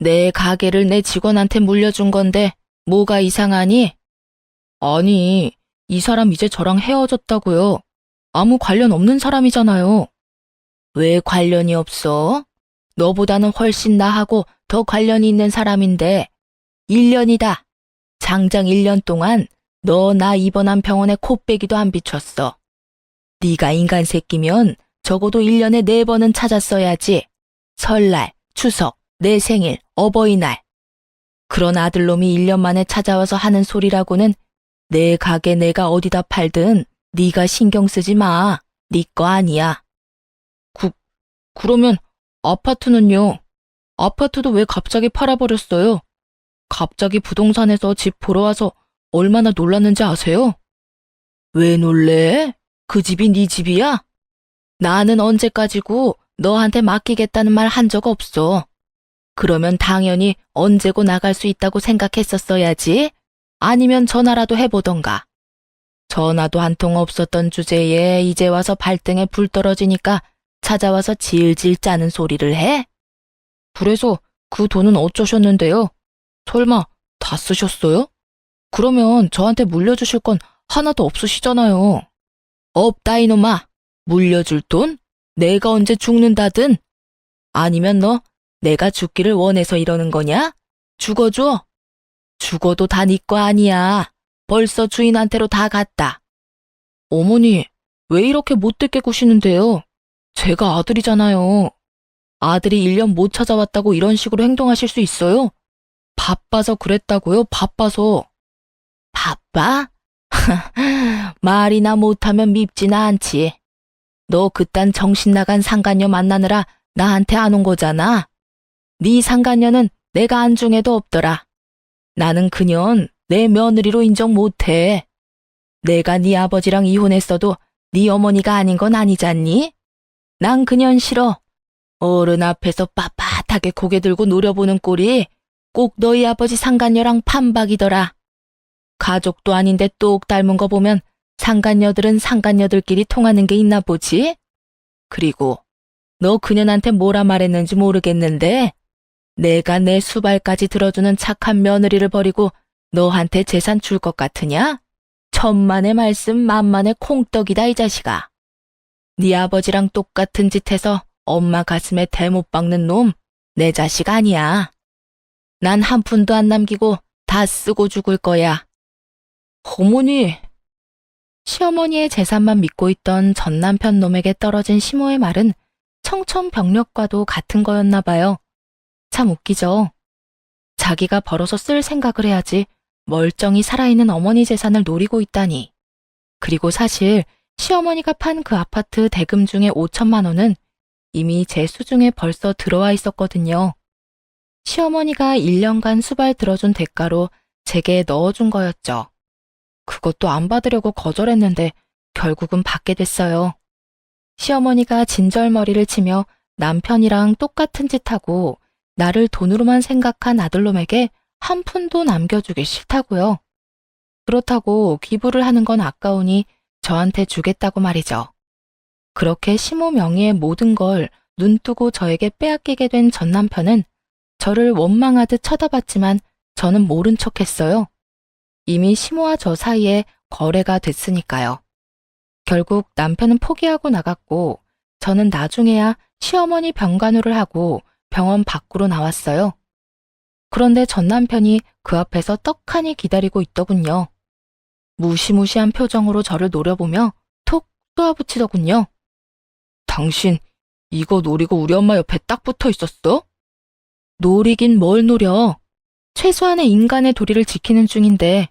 내 가게를 내 직원한테 물려준 건데 뭐가 이상하니? 아니, 이 사람 이제 저랑 헤어졌다고요. 아무 관련 없는 사람이잖아요. 왜 관련이 없어? 너보다는 훨씬 나하고 더 관련이 있는 사람인데 1년이다. 장장 1년 동안 너 나 입원한 병원에 코빼기도 안 비췄어. 네가 인간 새끼면 적어도 1년에 4번은 찾았어야지. 설날, 추석, 내 생일, 어버이날. 그런 아들놈이 1년 만에 찾아와서 하는 소리라고는 내 가게 내가 어디다 팔든 네가 신경 쓰지 마. 네 거 아니야. 그러면 아파트는요? 아파트도 왜 갑자기 팔아버렸어요? 갑자기 부동산에서 집 보러 와서 얼마나 놀랐는지 아세요? 왜 놀래? 그 집이 네 집이야? 나는 언제까지고 너한테 맡기겠다는 말 한 적 없어. 그러면 당연히 언제고 나갈 수 있다고 생각했었어야지. 아니면 전화라도 해보던가. 전화도 한 통 없었던 주제에 이제 와서 발등에 불 떨어지니까 찾아와서 질질 짜는 소리를 해? 그래서 그 돈은 어쩌셨는데요? 설마 다 쓰셨어요? 그러면 저한테 물려주실 건 하나도 없으시잖아요. 없다 이놈아. 물려줄 돈? 내가 언제 죽는다든? 아니면 너 내가 죽기를 원해서 이러는 거냐? 죽어줘. 죽어도 다 네 거 아니야. 벌써 주인한테로 다 갔다. 어머니, 왜 이렇게 못되게 구시는데요? 제가 아들이잖아요. 아들이 1년 못 찾아왔다고 이런 식으로 행동하실 수 있어요? 바빠서 그랬다고요? 바빠서. 바빠? 말이나 못하면 밉지나 않지. 너 그딴 정신 나간 상간녀 만나느라 나한테 안 온 거잖아. 네 상간녀는 내가 안중에도 없더라. 나는 그년 내 며느리로 인정 못해. 내가 네 아버지랑 이혼했어도 네 어머니가 아닌 건 아니잖니? 난 그년 싫어. 어른 앞에서 빳빳하게 고개 들고 노려보는 꼴이 꼭 너희 아버지 상간녀랑 판박이더라. 가족도 아닌데 똑 닮은 거 보면 상간녀들은 상간녀들끼리 통하는 게 있나 보지? 그리고 너 그년한테 뭐라 말했는지 모르겠는데 내가 내 수발까지 들어주는 착한 며느리를 버리고 너한테 재산 줄 것 같으냐? 천만의 말씀 만만의 콩떡이다 이 자식아. 네 아버지랑 똑같은 짓 해서 엄마 가슴에 대못 박는 놈, 내 자식 아니야. 난 한 푼도 안 남기고 다 쓰고 죽을 거야. 어머니. 시어머니의 재산만 믿고 있던 전 남편 놈에게 떨어진 시모의 말은 청천벽력과도 같은 거였나 봐요. 참 웃기죠. 자기가 벌어서 쓸 생각을 해야지 멀쩡히 살아있는 어머니 재산을 노리고 있다니. 그리고 사실 시어머니가 판 그 아파트 대금 중에 5천만 원은 이미 제 수중에 벌써 들어와 있었거든요. 시어머니가 1년간 수발 들어준 대가로 제게 넣어준 거였죠. 그것도 안 받으려고 거절했는데 결국은 받게 됐어요. 시어머니가 진절머리를 치며 남편이랑 똑같은 짓 하고 나를 돈으로만 생각한 아들놈에게 한 푼도 남겨주기 싫다고요. 그렇다고 기부를 하는 건 아까우니 저한테 주겠다고 말이죠. 그렇게 시모 명의의 모든 걸 눈뜨고 저에게 빼앗기게 된 전 남편은 저를 원망하듯 쳐다봤지만 저는 모른 척했어요. 이미 시모와 저 사이에 거래가 됐으니까요. 결국 남편은 포기하고 나갔고 저는 나중에야 시어머니 병간호를 하고 병원 밖으로 나왔어요. 그런데 전 남편이 그 앞에서 떡하니 기다리고 있더군요. 무시무시한 표정으로 저를 노려보며 톡 쏘아붙이더군요. 당신 이거 노리고 우리 엄마 옆에 딱 붙어 있었어? 노리긴 뭘 노려. 최소한의 인간의 도리를 지키는 중인데.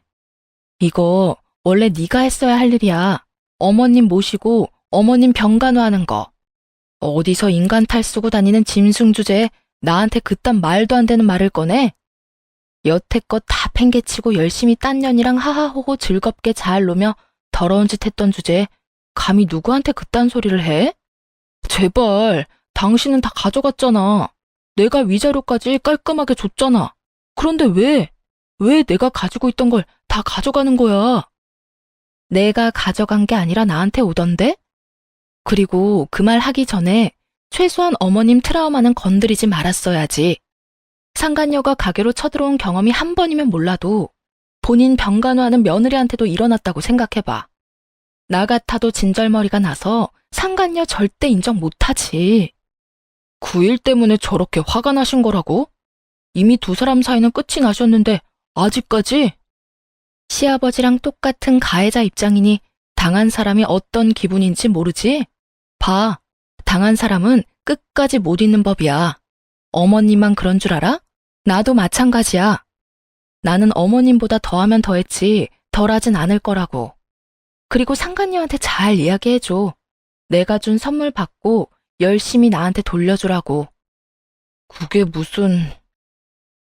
이거 원래 네가 했어야 할 일이야. 어머님 모시고 어머님 병간호하는 거. 어디서 인간 탈 쓰고 다니는 짐승 주제에 나한테 그딴 말도 안 되는 말을 꺼내? 여태껏 다 팽개치고 열심히 딴 년이랑 하하호호 즐겁게 잘 노며 더러운 짓 했던 주제에 감히 누구한테 그딴 소리를 해? 제발, 당신은 다 가져갔잖아. 내가 위자료까지 깔끔하게 줬잖아. 그런데 왜 내가 가지고 있던 걸 다 가져가는 거야? 내가 가져간 게 아니라 나한테 오던데? 그리고 그 말 하기 전에 최소한 어머님 트라우마는 건드리지 말았어야지. 상간녀가 가게로 쳐들어온 경험이 한 번이면 몰라도 본인 병간호하는 며느리한테도 일어났다고 생각해봐. 나 같아도 진절머리가 나서 상간녀 절대 인정 못하지. 그 일 때문에 저렇게 화가 나신 거라고? 이미 두 사람 사이는 끝이 나셨는데 아직까지? 시아버지랑 똑같은 가해자 입장이니 당한 사람이 어떤 기분인지 모르지? 봐, 당한 사람은 끝까지 못 잊는 법이야. 어머님만 그런 줄 알아? 나도 마찬가지야. 나는 어머님보다 더하면 더했지 덜하진 않을 거라고. 그리고 상간녀한테 잘 이야기해줘. 내가 준 선물 받고 열심히 나한테 돌려주라고. 그게 무슨...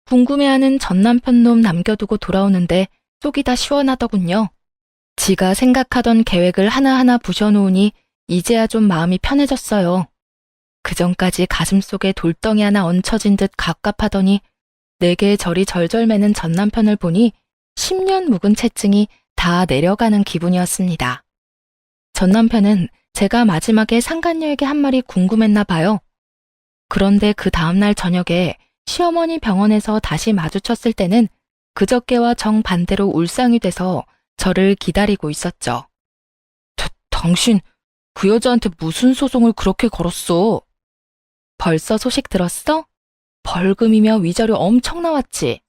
궁금해하는 전 남편 놈 남겨두고 돌아오는데 속이 다 시원하더군요. 지가 생각하던 계획을 하나하나 부셔놓으니 이제야 좀 마음이 편해졌어요. 그전까지 가슴속에 돌덩이 하나 얹혀진 듯 갑갑하더니 내게 저리 절절 매는 전 남편을 보니 10년 묵은 채증이 다 내려가는 기분이었습니다. 전 남편은 제가 마지막에 상간녀에게 한 말이 궁금했나 봐요. 그런데 그 다음날 저녁에 시어머니 병원에서 다시 마주쳤을 때는 그저께와 정반대로 울상이 돼서 저를 기다리고 있었죠. 당신 그 여자한테 무슨 소송을 그렇게 걸었어? 벌써 소식 들었어? 벌금이며 위자료 엄청 나왔지.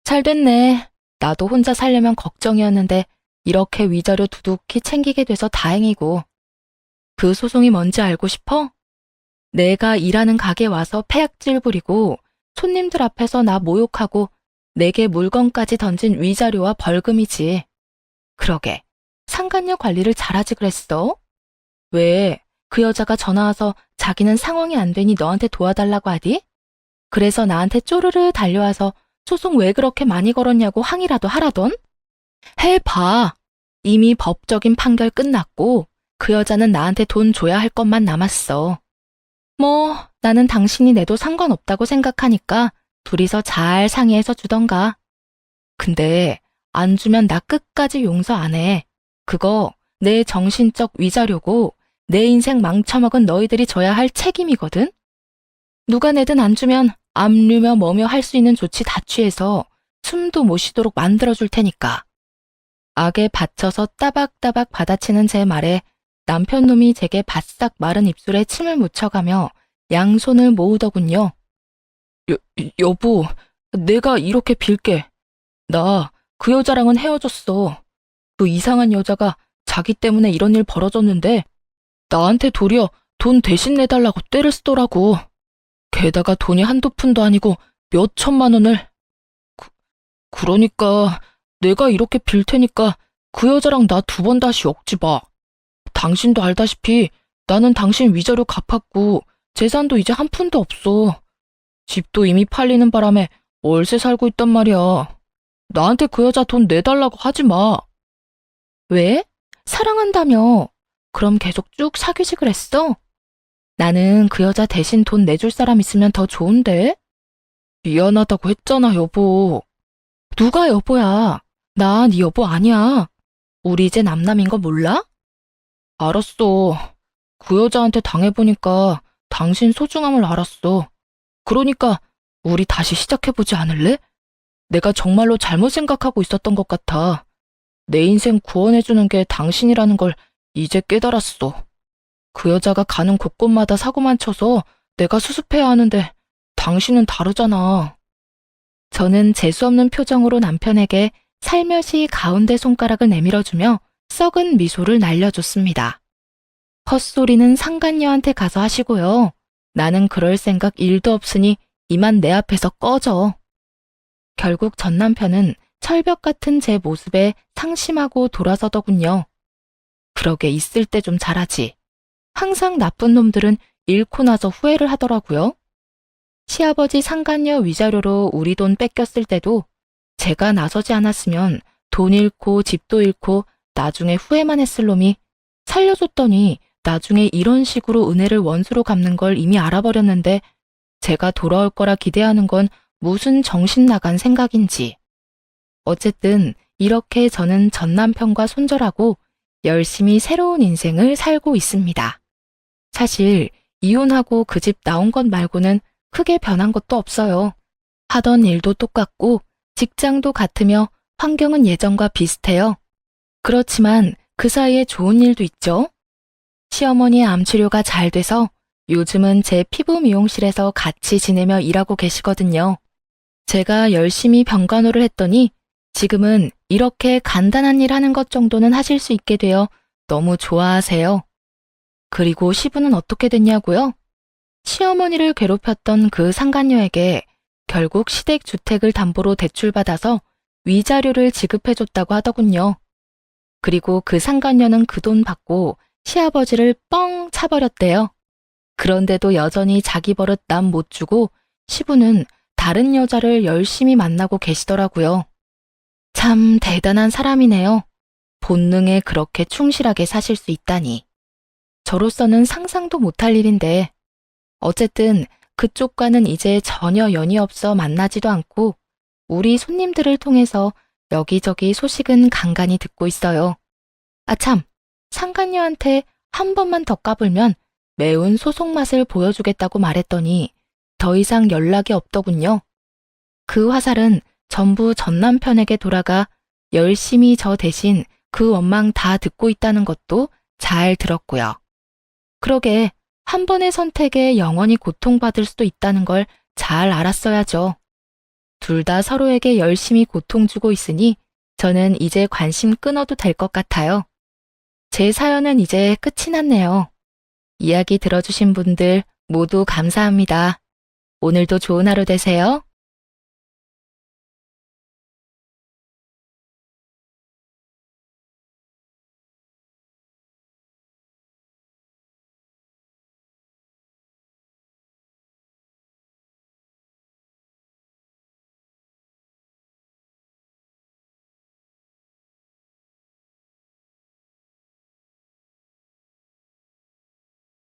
잘 됐네. 나도 혼자 살려면 걱정이었는데 이렇게 위자료 두둑히 챙기게 돼서 다행이고. 그 소송이 뭔지 알고 싶어? 내가 일하는 가게 와서 폐악질 부리고 손님들 앞에서 나 모욕하고 내게 물건까지 던진 위자료와 벌금이지. 그러게, 상간녀 관리를 잘하지 그랬어? 왜, 그 여자가 전화와서 자기는 상황이 안 되니 너한테 도와달라고 하디? 그래서 나한테 쪼르르 달려와서 소송 왜 그렇게 많이 걸었냐고 항의라도 하라던? 해봐. 이미 법적인 판결 끝났고 그 여자는 나한테 돈 줘야 할 것만 남았어. 뭐 나는 당신이 내도 상관없다고 생각하니까 둘이서 잘 상의해서 주던가. 근데 안 주면 나 끝까지 용서 안 해. 그거 내 정신적 위자료고 내 인생 망쳐먹은 너희들이 져야 할 책임이거든. 누가 내든 안 주면 압류며 뭐며 할 수 있는 조치 다 취해서 숨도 못 쉬도록 만들어줄 테니까. 악에 받쳐서 따박따박 받아치는 제 말에 남편 놈이 제게 바싹 마른 입술에 침을 묻혀가며 양손을 모으더군요. 여보, 내가 이렇게 빌게. 나 그 여자랑은 헤어졌어. 그 이상한 여자가 자기 때문에 이런 일 벌어졌는데 나한테 도리어 돈 대신 내달라고 떼를 쓰더라고. 게다가 돈이 한두 푼도 아니고 몇 천만 원을. 그러니까 내가 이렇게 빌 테니까 그 여자랑 나 두 번 다시 엮지 마. 당신도 알다시피 나는 당신 위자료 갚았고 재산도 이제 한 푼도 없어. 집도 이미 팔리는 바람에 월세 살고 있단 말이야. 나한테 그 여자 돈 내달라고 하지 마. 왜? 사랑한다며. 그럼 계속 쭉 사귀지 그랬어? 나는 그 여자 대신 돈 내줄 사람 있으면 더 좋은데? 미안하다고 했잖아, 여보. 누가 여보야? 나 네 여보 아니야. 우리 이제 남남인 거 몰라? 알았어. 그 여자한테 당해보니까 당신 소중함을 알았어. 그러니까 우리 다시 시작해보지 않을래? 내가 정말로 잘못 생각하고 있었던 것 같아. 내 인생 구원해주는 게 당신이라는 걸 이제 깨달았어. 그 여자가 가는 곳곳마다 사고만 쳐서 내가 수습해야 하는데 당신은 다르잖아. 저는 재수없는 표정으로 남편에게 살며시 가운데 손가락을 내밀어주며 썩은 미소를 날려줬습니다. 헛소리는 상간녀한테 가서 하시고요. 나는 그럴 생각 1도 없으니 이만 내 앞에서 꺼져. 결국 전 남편은 철벽 같은 제 모습에 상심하고 돌아서더군요. 그러게 있을 때 좀 잘하지. 항상 나쁜 놈들은 잃고 나서 후회를 하더라고요. 시아버지 상간녀 위자료로 우리 돈 뺏겼을 때도 제가 나서지 않았으면 돈 잃고 집도 잃고 나중에 후회만 했을 놈이 살려줬더니 나중에 이런 식으로 은혜를 원수로 갚는 걸 이미 알아버렸는데 제가 돌아올 거라 기대하는 건 무슨 정신 나간 생각인지. 어쨌든 이렇게 저는 전 남편과 손절하고 열심히 새로운 인생을 살고 있습니다. 사실 이혼하고 그 집 나온 것 말고는 크게 변한 것도 없어요. 하던 일도 똑같고 직장도 같으며 환경은 예전과 비슷해요. 그렇지만 그 사이에 좋은 일도 있죠. 시어머니의 암 치료가 잘 돼서 요즘은 제 피부 미용실에서 같이 지내며 일하고 계시거든요. 제가 열심히 병간호를 했더니 지금은 이렇게 간단한 일 하는 것 정도는 하실 수 있게 되어 너무 좋아하세요. 그리고 시부는 어떻게 됐냐고요? 시어머니를 괴롭혔던 그 상간녀에게 결국 시댁주택을 담보로 대출받아서 위자료를 지급해줬다고 하더군요. 그리고 그 상간녀는 그 돈 받고 시아버지를 뻥 차버렸대요. 그런데도 여전히 자기 버릇 남 못 주고 시부는 다른 여자를 열심히 만나고 계시더라고요. 참 대단한 사람이네요. 본능에 그렇게 충실하게 사실 수 있다니. 저로서는 상상도 못할 일인데 어쨌든 그쪽과는 이제 전혀 연이 없어 만나지도 않고 우리 손님들을 통해서 여기저기 소식은 간간히 듣고 있어요. 아참, 상간녀한테 한 번만 더 까불면 매운 소속 맛을 보여주겠다고 말했더니 더 이상 연락이 없더군요. 그 화살은 전부 전 남편에게 돌아가 열심히 저 대신 그 원망 다 듣고 있다는 것도 잘 들었고요. 그러게 한 번의 선택에 영원히 고통받을 수도 있다는 걸 잘 알았어야죠. 둘 다 서로에게 열심히 고통 주고 있으니 저는 이제 관심 끊어도 될 것 같아요. 제 사연은 이제 끝이 났네요. 이야기 들어주신 분들 모두 감사합니다. 오늘도 좋은 하루 되세요.